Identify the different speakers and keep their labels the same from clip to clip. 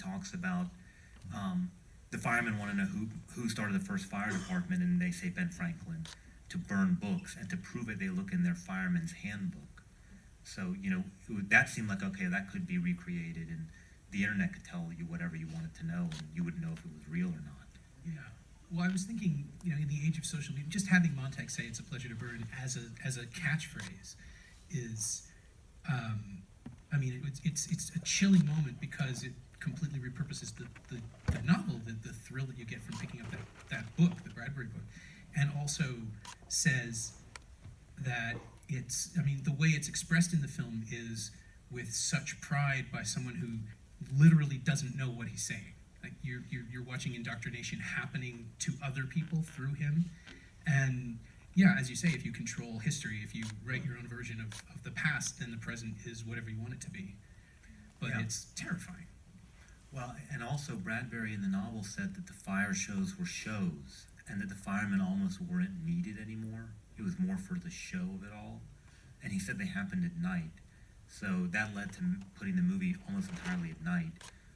Speaker 1: talks about the firemen want to know who started the first fire department, and they say Ben Franklin, to burn books, and to prove it, they look in their fireman's handbook. So, that seemed like, okay, that could be recreated, and the internet could tell you whatever you wanted to know, and you wouldn't know if it was real or not.
Speaker 2: Yeah. Well, I was thinking, in the age of social media, just having Montag say "it's a pleasure to burn" as a catchphrase is, it's a chilling moment, because it completely repurposes the novel, the thrill that you get from picking up that book, the Bradbury book, and also says that the way it's expressed in the film is with such pride by someone who literally doesn't know what he's saying. Like you're watching indoctrination happening to other people through him. And yeah, as you say, if you control history, if you write your own version of the past, then the present is whatever you want it to be. But
Speaker 1: Yeah.
Speaker 2: It's terrifying.
Speaker 1: Well, and also Bradbury in the novel said that the fire shows were shows, and that the firemen almost weren't needed anymore. It was more for the show of it all. And he said they happened at night. So that led to putting the movie almost entirely at night,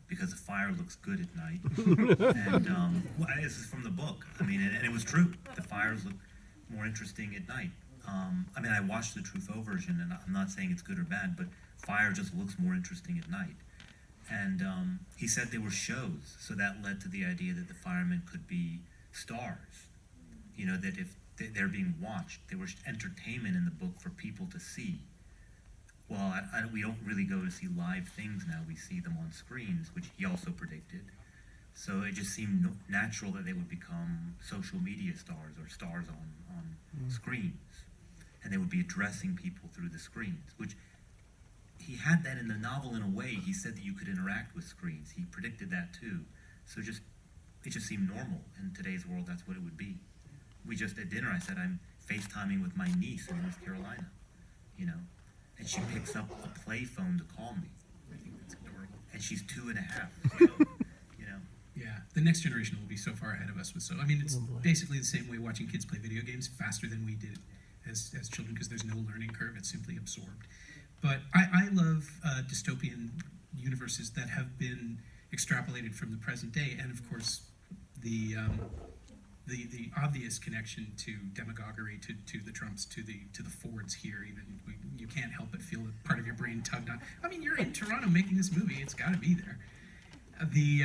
Speaker 1: because the fire looks good at night. And this is from the book. And it was true. The fires look more interesting at night. I watched the Truffaut version, and I'm not saying it's good or bad, but fire just looks more interesting at night. And he said they were shows, so that led to the idea that the firemen could be stars. That if they're being watched, they were entertainment in the book for people to see. Well, we don't really go to see live things now. We see them on screens, which he also predicted. So it just seemed natural that they would become social media stars, or stars on screens. And they would be addressing people through the screens, which he had that in the novel in a way. He said that you could interact with screens. He predicted that too. So it just seemed normal. In today's world, that's what it would be. We just, at dinner, I said, I'm FaceTiming with my niece in North Carolina, and she picks up a play phone to call me.
Speaker 2: I think that's adorable.
Speaker 1: And she's 2.5,
Speaker 2: Yeah, the next generation will be so far ahead of us with it's basically the same way watching kids play video games faster than we did as children, because there's no learning curve, it's simply absorbed. But I love dystopian universes that have been extrapolated from the present day, and of course the obvious connection to demagoguery, to the Trumps, to the Fords here. Even you can't help but feel that part of your brain tugged on. You're in Toronto making this movie; it's got to be there. The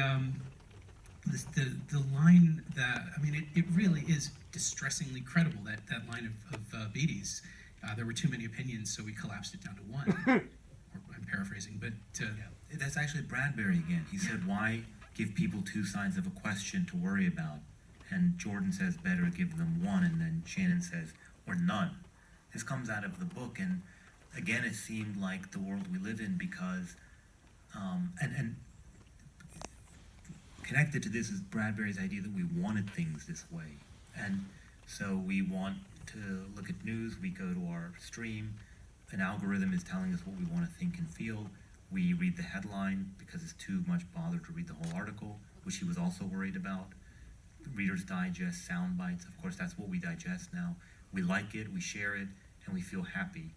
Speaker 2: line that it really is distressingly credible. That line of Beatty's. There were too many opinions, so we collapsed it down to one. I'm paraphrasing, but
Speaker 1: that's actually Bradbury again. He said, "Why give people two sides of a question to worry about?" And Jordan says, "Better give them one," and then Shannon says, "or none." This comes out of the book, and again, it seemed like the world we live in, because, and connected to this is Bradbury's idea that we wanted things this way. And so we want to look at news, we go to our stream, an algorithm is telling us what we want to think and feel. We read the headline because it's too much bother to read the whole article, which he was also worried about. Reader's Digest, sound bites, of course that's what we digest now. We like it, we share it, and we feel happy,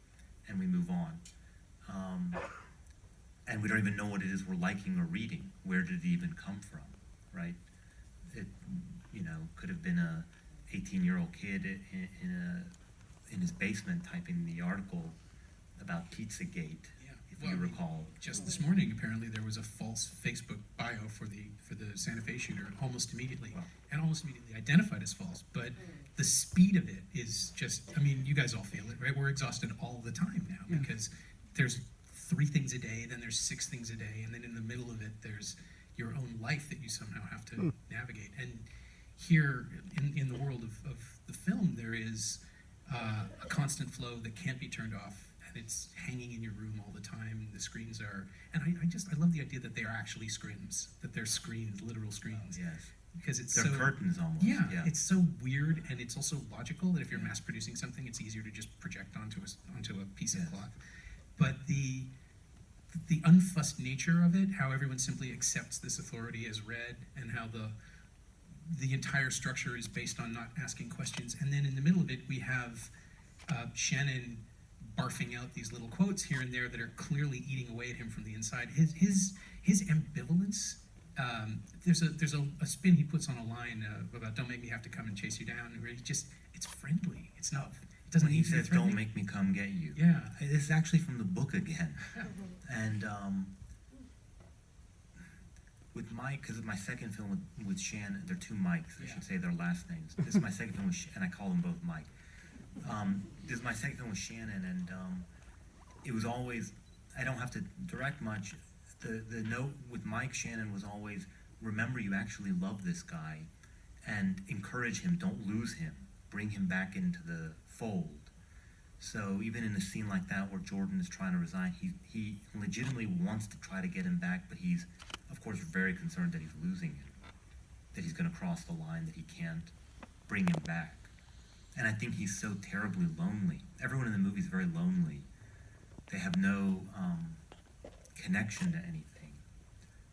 Speaker 1: and we move on. And we don't even know what it is we're liking or reading. Where did it even come from, right? It, could have been a 18-year-old kid in his basement typing the article about Pizzagate, if you recall.
Speaker 2: Just this morning, apparently there was a false Facebook bio for the Santa Fe shooter almost immediately, and almost immediately identified as false. But the speed of it is just, you guys all feel it, right? We're exhausted all the time now, because there's 3 things a day, then there's 6 things a day, and then in the middle of it, there's your own life that you somehow have to navigate. And here in the world of the film, there is a constant flow that can't be turned off, and it's hanging in your room all the time. The screens are, and I love the idea that they are actually screens, that they're screens, literal screens.
Speaker 1: Yes.
Speaker 2: Because
Speaker 1: they're curtains almost.
Speaker 2: Yeah, it's so weird, and it's also logical that if you're mass producing something, it's easier to just project onto a piece of cloth. But the unfussed nature of it, how everyone simply accepts this authority as read, and how the entire structure is based on not asking questions. And then in the middle of it, we have Shannon barfing out these little quotes here and there that are clearly eating away at him from the inside. His ambivalence there's a spin he puts on a line about "Don't make me have to come and chase you down," where it's friendly. It's not. It doesn't.
Speaker 1: When he
Speaker 2: need to be
Speaker 1: says,
Speaker 2: threatening.
Speaker 1: "Don't make me come get you."
Speaker 2: Yeah.
Speaker 1: It's actually from the book again. And with Mike, because of my second film with Shannon, they're two Mikes. I
Speaker 2: Yeah.
Speaker 1: should say their last names. This is my second film with, and I call them both Mike. This is my second film with Shannon, and it was always, I don't have to direct much. The note with Mike Shannon was always, remember you actually love this guy, and encourage him, don't lose him, bring him back into the fold. So even in a scene like that where Jordan is trying to resign, he legitimately wants to try to get him back, but he's, of course, very concerned that he's losing him, that he's going to cross the line, that he can't bring him back. And I think he's so terribly lonely. Everyone in the movie is very lonely. They have no connection to anything.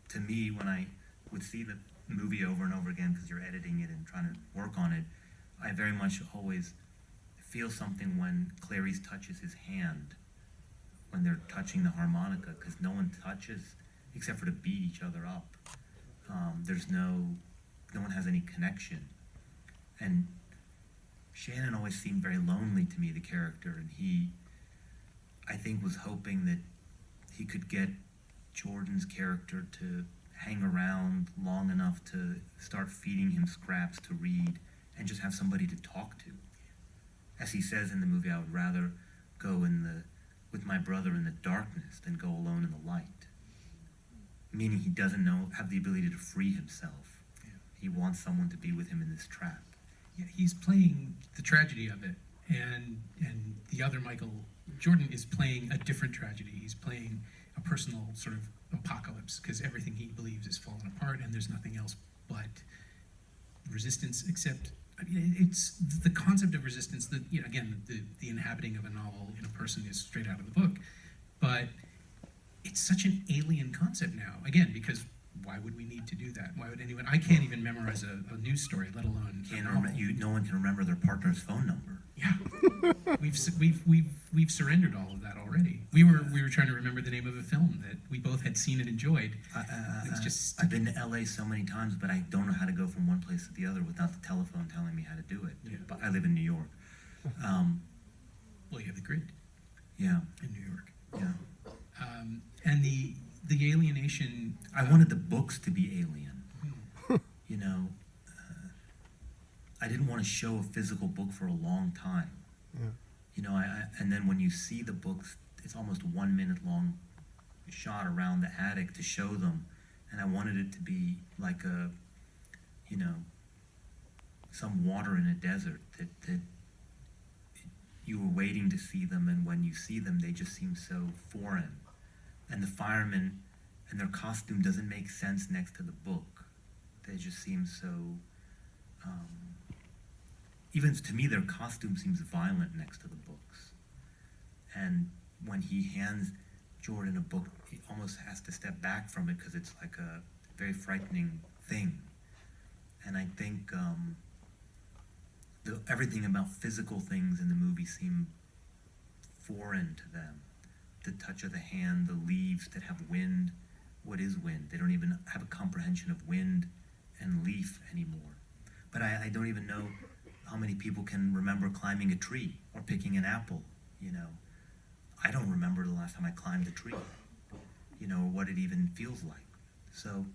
Speaker 1: To me, when I would see the movie over and over again, because you're editing it and trying to work on it, I very much always feel something when Clarice touches his hand, when they're touching the harmonica, because no one touches except for to beat each other up. There's no one has any connection. And Shannon always seemed very lonely to me, the character, and he, I think, was hoping that he could get Jordan's character to hang around long enough to start feeding him scraps to read and just have somebody to talk to. As he says in the movie, I would rather go with my brother in the darkness than go alone in the light. Meaning he doesn't have the ability to free himself.
Speaker 2: Yeah.
Speaker 1: He wants someone to be with him in this trap.
Speaker 2: Yeah, he's playing the tragedy of it, and the other Michael Jordan is playing a different tragedy. He's playing a personal sort of apocalypse because everything he believes is falling apart, and there's nothing else but resistance. Except, I mean, it's the concept of resistance. That, you know, again, the inhabiting of a novel in a person is straight out of the book, but it's such an alien concept now. Again, because why would we need to do that? Why would anyone? I can't even memorize a news story, let alone a novel.
Speaker 1: No one can remember their partner's phone number.
Speaker 2: Yeah, we've surrendered all of that already. We were trying to remember the name of a film that we both had seen and enjoyed. It's just
Speaker 1: I've been to LA so many times, but I don't know how to go from one place to the other without the telephone telling me how to do it.
Speaker 2: Yeah.
Speaker 1: But I live in New York.
Speaker 2: Well, you have the grid
Speaker 1: Yeah,
Speaker 2: in New York,
Speaker 1: yeah.
Speaker 2: and the alienation.
Speaker 1: I wanted the books to be alien. You know, I didn't want to show a physical book for a long time.
Speaker 3: Yeah.
Speaker 1: You know, and then when you see the books, it's almost 1 minute long shot around the attic to show them, and I wanted it to be like some water in a desert that you were waiting to see them, and when you see them, they just seem so foreign. And the firemen and their costume doesn't make sense next to the book. They just seem so. Even to me, their costume seems violent next to the books. And when he hands Jordan a book, he almost has to step back from it because it's like a very frightening thing. And I think everything about physical things in the movie seem foreign to them. The touch of the hand, the leaves that have wind. What is wind? They don't even have a comprehension of wind and leaf anymore. But I don't even know how many people can remember climbing a tree or picking an apple, you know. I don't remember the last time I climbed a tree, you know, or what it even feels like. So